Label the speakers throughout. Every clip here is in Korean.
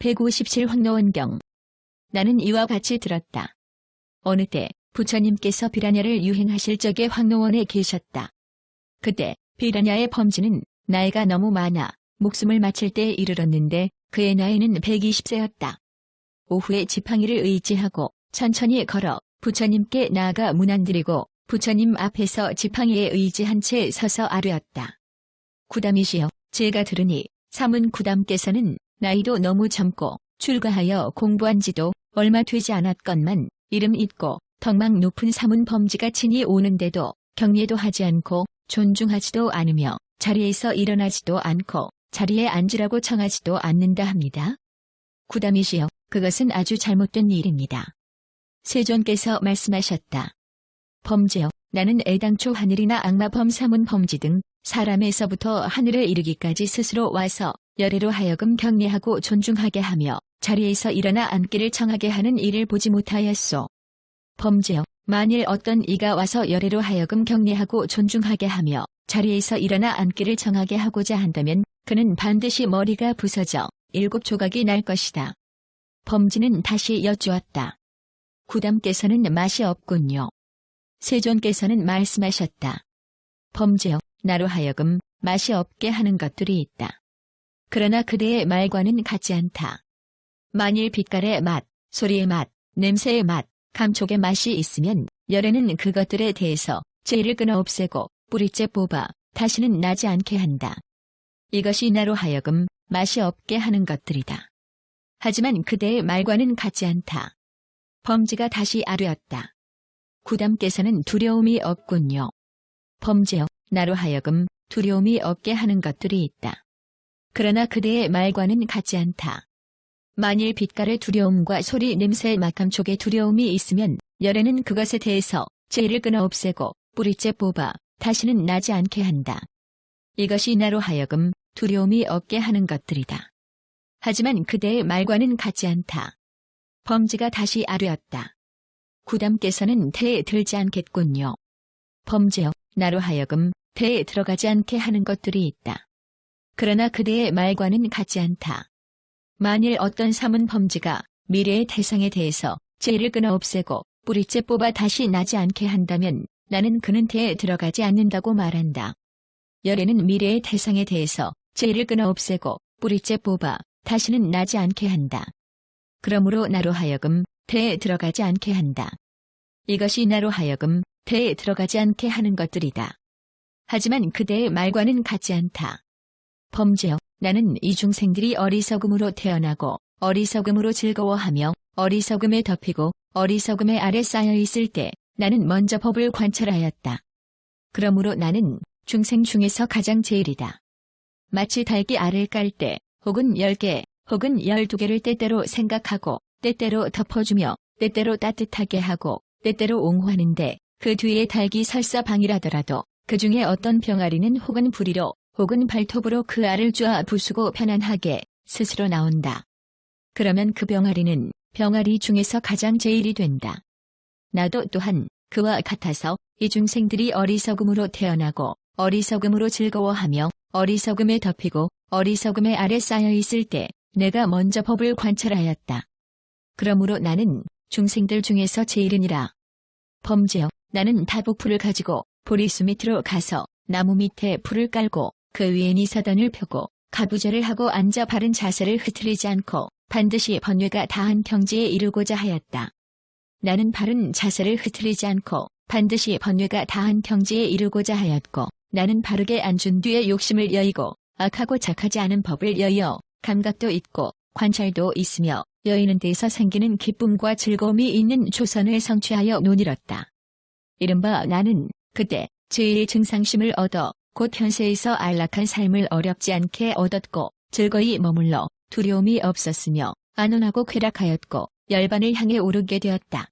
Speaker 1: 157 황노원경. 나는 이와 같이 들었다. 어느 때 부처님께서 비라냐를 유행하실 적에 황노원에 계셨다. 그때 비라냐의 범지는 나이가 너무 많아 목숨을 마칠 때에 이르렀는데 그의 나이는 120세였다. 오후에 지팡이를 의지하고 천천히 걸어 부처님께 나아가 문안드리고 부처님 앞에서 지팡이에 의지한 채 서서 아뢰었다. 구담이시여, 제가 들으니 사문 구담께서는 나이도 너무 젊고 출가하여 공부한 지도 얼마 되지 않았건만 이름 있고 덕망 높은 사문 범지가 친히 오는데도 경례도 하지 않고 존중하지도 않으며 자리에서 일어나지도 않고 자리에 앉으라고 청하지도 않는다 합니다. 구담이시여, 그것은 아주 잘못된 일입니다. 세존께서 말씀하셨다. 범죄여, 나는 애당초 하늘이나 악마범 사문 범지 등 사람에서부터 하늘에 이르기까지 스스로 와서 열애로 하여금 경례하고 존중하게 하며 자리에서 일어나 앉기를 청하게 하는 일을 보지 못하였소. 범죄여, 만일 어떤 이가 와서 열애로 하여금 경례하고 존중하게 하며 자리에서 일어나 앉기를 청하게 하고자 한다면 그는 반드시 머리가 부서져 7조각이 날 것이다. 범지는 다시 여쭈었다. 구담께서는 맛이 없군요. 세존께서는 말씀하셨다. 범죄여, 나로 하여금 맛이 없게 하는 것들이 있다. 그러나 그대의 말과는 같지 않다. 만일 빛깔의 맛, 소리의 맛, 냄새의 맛, 감촉의 맛이 있으면 열애는 그것들에 대해서 죄를 끊어 없애고 뿌리째 뽑아 다시는 나지 않게 한다. 이것이 나로 하여금 맛이 없게 하는 것들이다. 하지만 그대의 말과는 같지 않다. 범지가 다시 아뢰었다. 구담께서는 두려움이 없군요. 범죄여, 나로 하여금 두려움이 없게 하는 것들이 있다. 그러나 그대의 말과는 같지 않다. 만일 빛깔의 두려움과 소리, 냄새, 맛감촉의 두려움이 있으면 열애는 그것에 대해서 죄를 끊어 없애고 뿌리째 뽑아 다시는 나지 않게 한다. 이것이 나로 하여금 두려움이 없게 하는 것들이다. 하지만 그대의 말과는 같지 않다. 범지가 다시 아뢰었다. 구담께서는 태에 들지 않겠군요. 범죄여, 나로 하여금 태에 들어가지 않게 하는 것들이 있다. 그러나 그대의 말과는 같지 않다. 만일 어떤 사문 범지가 미래의 태상에 대해서 죄를 끊어 없애고 뿌리째 뽑아 다시 나지 않게 한다면 나는 그는 태에 들어가지 않는다고 말한다. 열애는 미래의 태상에 대해서 죄를 끊어 없애고 뿌리째 뽑아 다시는 나지 않게 한다. 그러므로 나로 하여금 태에 들어가지 않게 한다. 이것이 나로 하여금 태에 들어가지 않게 하는 것들이다. 하지만 그대의 말과는 같지 않다. 범죄여, 나는 이 중생들이 어리석음으로 태어나고 어리석음으로 즐거워하며 어리석음에 덮이고 어리석음에 아래 쌓여 있을 때 나는 먼저 법을 관찰하였다. 그러므로 나는 중생 중에서 가장 제일이다. 마치 닭이 알을 깔 때 혹은 10개 혹은 12개를 때때로 생각하고 때때로 덮어주며 때때로 따뜻하게 하고 때때로 옹호하는데 그 뒤에 닭이 설사 방이라더라도 그 중에 어떤 병아리는 혹은 부리로 혹은 발톱으로 그 알을 쪼아 부수고 편안하게 스스로 나온다. 그러면 그 병아리는 병아리 중에서 가장 제일이 된다. 나도 또한 그와 같아서 이 중생들이 어리석음으로 태어나고 어리석음으로 즐거워하며 어리석음에 덮이고 어리석음에 아래 쌓여 있을 때 내가 먼저 법을 관찰하였다. 그러므로 나는 중생들 중에서 제일이니라. 범죄여, 나는 다복풀을 가지고 보리수 밑으로 가서 나무 밑에 풀을 깔고 그 위에 니사단을 펴고 가부좌를 하고 앉아 바른 자세를 흐트리지 않고 반드시 번뇌가 다한 경지에 이르고자 하였다. 나는 바른 자세를 흐트리지 않고 반드시 번뇌가 다한 경지에 이르고자 하였고 나는 바르게 앉은 뒤에 욕심을 여의고 악하고 착하지 않은 법을 여의어 감각도 있고 관찰도 있으며 여의는 데서 생기는 기쁨과 즐거움이 있는 조선을 성취하여 논이뤘다. 이른바 나는 그때 제1의 증상심을 얻어 곧 현세에서 안락한 삶을 어렵지 않게 얻었고 즐거이 머물러 두려움이 없었으며 안온하고 쾌락하였고 열반을 향해 오르게 되었다.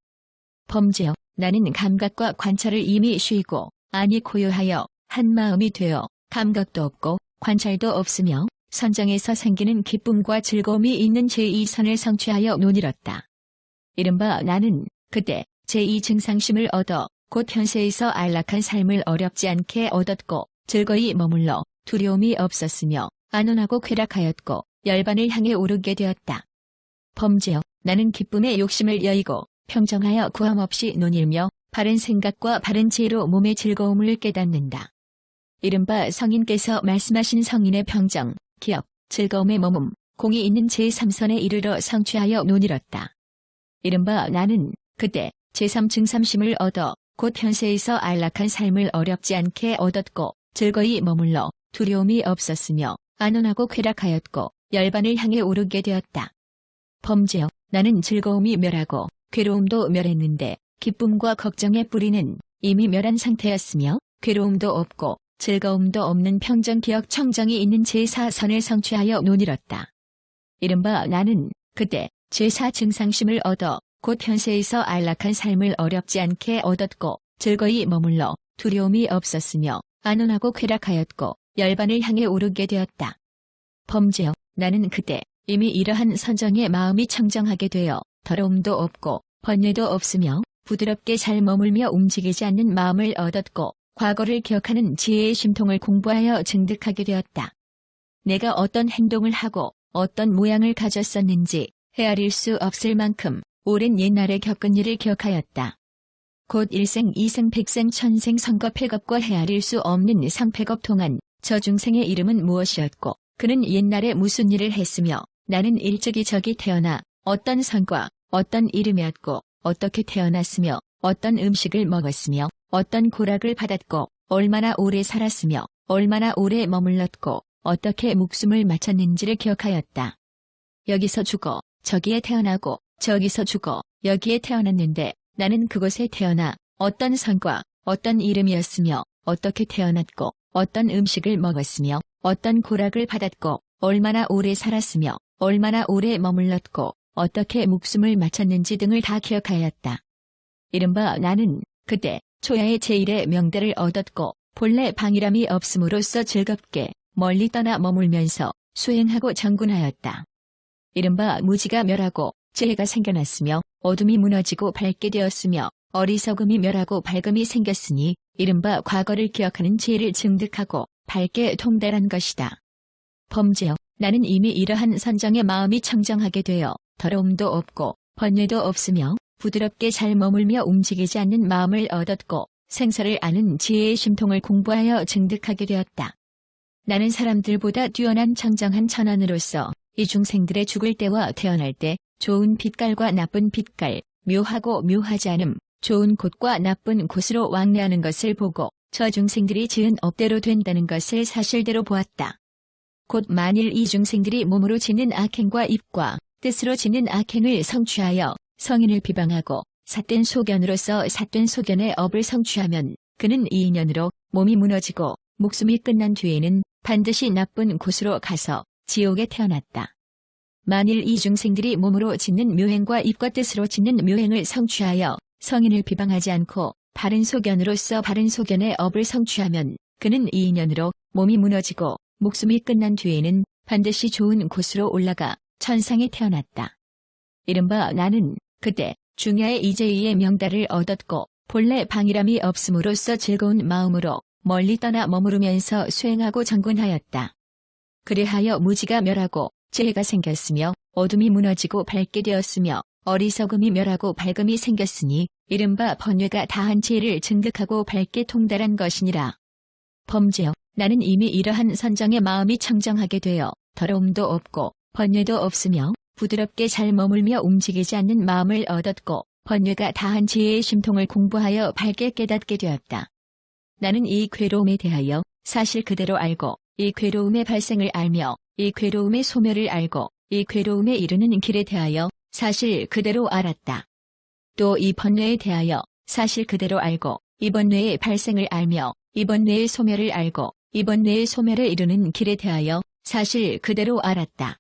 Speaker 1: 범죄여, 나는 감각과 관찰을 이미 쉬고 안이 고요하여 한 마음이 되어 감각도 없고 관찰도 없으며 선정에서 생기는 기쁨과 즐거움이 있는 제2선을 성취하여 논이뤘다. 이른바 나는 그때 제2증상심을 얻어 곧 현세에서 안락한 삶을 어렵지 않게 얻었고 즐거이 머물러 두려움이 없었으며 안온하고 쾌락하였고 열반을 향해 오르게 되었다. 범죄여 나는 기쁨의 욕심을 여의고 평정하여 구함없이 논일며 바른 생각과 바른 지혜로 몸의 즐거움을 깨닫는다. 이른바 성인께서 말씀하신 성인의 평정, 기억, 즐거움의 머문, 공이 있는 제3선에 이르러 성취하여 논이렀다. 이른바 나는 그때 제3증삼심을 얻어 곧 현세에서 안락한 삶을 어렵지 않게 얻었고 즐거이 머물러 두려움이 없었으며 안온하고 쾌락하였고 열반을 향해 오르게 되었다. 범죄여 나는 즐거움이 멸하고 괴로움도 멸했는데 기쁨과 걱정의 뿌리는 이미 멸한 상태였으며 괴로움도 없고 즐거움도 없는 평정 기억 청정이 있는 제4선을 성취하여 논이렀다. 이른바 나는 그때 제4증상심을 얻어 곧 현세에서 안락한 삶을 어렵지 않게 얻었고 즐거이 머물러 두려움이 없었으며 안온하고 쾌락하였고 열반을 향해 오르게 되었다. 범죄여 나는 그때 이미 이러한 선정의 마음이 청정하게 되어 더러움도 없고 번뇌도 없으며 부드럽게 잘 머물며 움직이지 않는 마음을 얻었고 과거를 기억하는 지혜의 심통을 공부하여 증득하게 되었다. 내가 어떤 행동을 하고 어떤 모양을 가졌었는지 헤아릴 수 없을 만큼 오랜 옛날에 겪은 일을 기억하였다. 곧 일생, 이생, 백생, 천생, 성겁회겁과 헤아릴 수 없는 상패겁 통한 저 중생의 이름은 무엇이었고 그는 옛날에 무슨 일을 했으며 나는 일찍이 저기 태어나 어떤 성과 어떤 이름이었고 어떻게 태어났으며 어떤 음식을 먹었으며 어떤 고락을 받았고 얼마나 오래 살았으며 얼마나 오래 머물렀고 어떻게 목숨을 마쳤는지를 기억하였다. 여기서 죽어 저기에 태어나고 저기서 죽어 여기에 태어났는데 나는 그곳에 태어나 어떤 성과 어떤 이름이었으며 어떻게 태어났고 어떤 음식을 먹었으며 어떤 고락을 받았고 얼마나 오래 살았으며 얼마나 오래 머물렀고 어떻게 목숨을 마쳤는지 등을 다 기억하였다. 이른바 나는 그때 초야의 제1의 명대를 얻었고 본래 방이람이 없음으로써 즐겁게 멀리 떠나 머물면서 수행하고 정군하였다. 이른바 무지가 멸하고 지혜가 생겨났으며 어둠이 무너지고 밝게 되었으며 어리석음이 멸하고 밝음이 생겼으니 이른바 과거를 기억하는 지혜를 증득하고 밝게 통달한 것이다. 범죄여 나는 이미 이러한 선정의 마음이 청정하게 되어 더러움도 없고 번뇌도 없으며 부드럽게 잘 머물며 움직이지 않는 마음을 얻었고 생사를 아는 지혜의 심통을 공부하여 증득하게 되었다. 나는 사람들보다 뛰어난 청정한 천안으로서 이 중생들의 죽을 때와 태어날 때 좋은 빛깔과 나쁜 빛깔, 묘하고 묘하지 않음, 좋은 곳과 나쁜 곳으로 왕래하는 것을 보고 저 중생들이 지은 업대로 된다는 것을 사실대로 보았다. 곧 만일 이 중생들이 몸으로 짓는 악행과 입과 뜻으로 짓는 악행을 성취하여 성인을 비방하고 삿된 소견으로서 삿된 소견의 업을 성취하면 그는 이 인연으로 몸이 무너지고 목숨이 끝난 뒤에는 반드시 나쁜 곳으로 가서 지옥에 태어났다. 만일 이 중생들이 몸으로 짓는 묘행과 입과 뜻으로 짓는 묘행을 성취하여 성인을 비방하지 않고 바른 소견으로서 바른 소견의 업을 성취하면 그는 이 인연으로 몸이 무너지고 목숨이 끝난 뒤에는 반드시 좋은 곳으로 올라가 천상에 태어났다. 이른바 나는 그때 중야의 이제2의 명달을 얻었고 본래 방이람이 없음으로써 즐거운 마음으로 멀리 떠나 머무르면서 수행하고 정군하였다. 그리하여 무지가 멸하고 지혜가 생겼으며 어둠이 무너지고 밝게 되었으며 어리석음이 멸하고 밝음이 생겼으니 이른바 번뇌가 다한 지혜를 증득하고 밝게 통달한 것이니라. 범죄여 나는 이미 이러한 선정의 마음이 청정하게 되어 더러움도 없고 번뇌도 없으며 부드럽게 잘 머물며 움직이지 않는 마음을 얻었고 번뇌가 다한 지혜의 심통을 공부하여 밝게 깨닫게 되었다. 나는 이 괴로움에 대하여 사실 그대로 알고 이 괴로움의 발생을 알며 이 괴로움의 소멸을 알고 이 괴로움에 이르는 길에 대하여 사실 그대로 알았다. 또 이 번뇌에 대하여 사실 그대로 알고 이 번뇌의 발생을 알며 이 번뇌의 소멸을 알고 이 번뇌의 소멸에 이르는 길에 대하여 사실 그대로 알았다.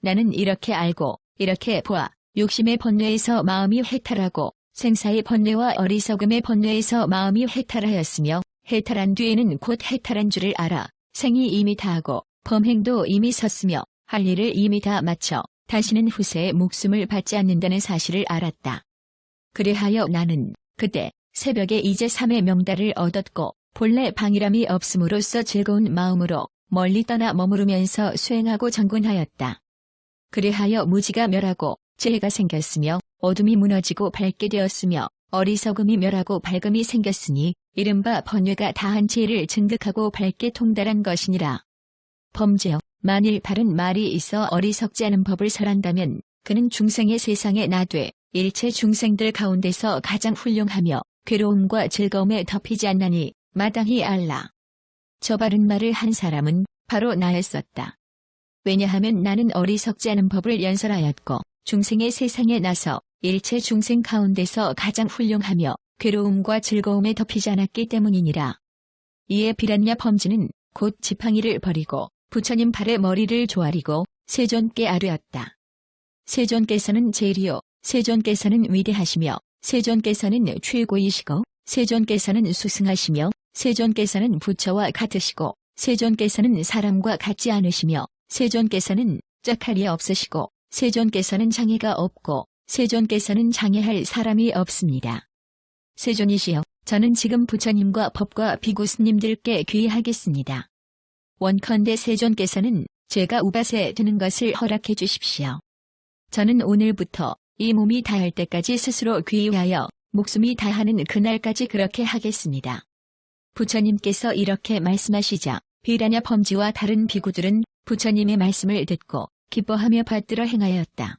Speaker 1: 나는 이렇게 알고 이렇게 보아 욕심의 번뇌에서 마음이 해탈하고 생사의 번뇌와 어리석음의 번뇌에서 마음이 해탈하였으며 해탈한 뒤에는 곧 해탈한 줄을 알아 생이 이미 다하고 범행도 이미 섰으며 할 일을 이미 다 마쳐 다시는 후세에 목숨을 받지 않는다는 사실을 알았다. 그리하여 나는 그때 새벽에 이제 3의 명달을 얻었고 본래 방이람이 없음으로써 즐거운 마음으로 멀리 떠나 머무르면서 수행하고 정군하였다. 그리하여 무지가 멸하고 재해가 생겼으며 어둠이 무너지고 밝게 되었으며 어리석음이 멸하고 밝음이 생겼으니 이른바 번뇌가 다한 지혜를 증득하고 밝게 통달한 것이니라. 범죄여, 만일 바른 말이 있어 어리석지 않은 법을 설한다면 그는 중생의 세상에 나되 일체 중생들 가운데서 가장 훌륭하며 괴로움과 즐거움에 덮이지 않나니 마땅히 알라. 저 바른 말을 한 사람은 바로 나였었다. 왜냐하면 나는 어리석지 않은 법을 연설하였고 중생의 세상에 나서 일체 중생 가운데서 가장 훌륭하며 괴로움과 즐거움에 덮이지 않았기 때문이니라. 이에 비란야 범주는 곧 지팡이를 버리고 부처님 발에 머리를 조아리고 세존께 아뢰었다. 세존께서는 제일이요, 세존께서는 위대하시며 세존께서는 최고이시고 세존께서는 수승하시며 세존께서는 부처와 같으시고 세존께서는 사람과 같지 않으시며 세존께서는 짝할이 없으시고 세존께서는 장애가 없고 세존께서는 장애할 사람이 없습니다. 세존이시여, 저는 지금 부처님과 법과 비구스님들께 귀의하겠습니다. 원컨대 세존께서는 제가 우밭에 드는 것을 허락해 주십시오. 저는 오늘부터 이 몸이 다할 때까지 스스로 귀의하여 목숨이 다하는 그날까지 그렇게 하겠습니다. 부처님께서 이렇게 말씀하시자 비라냐 범지와 다른 비구들은 부처님의 말씀을 듣고 기뻐하며 받들어 행하였다.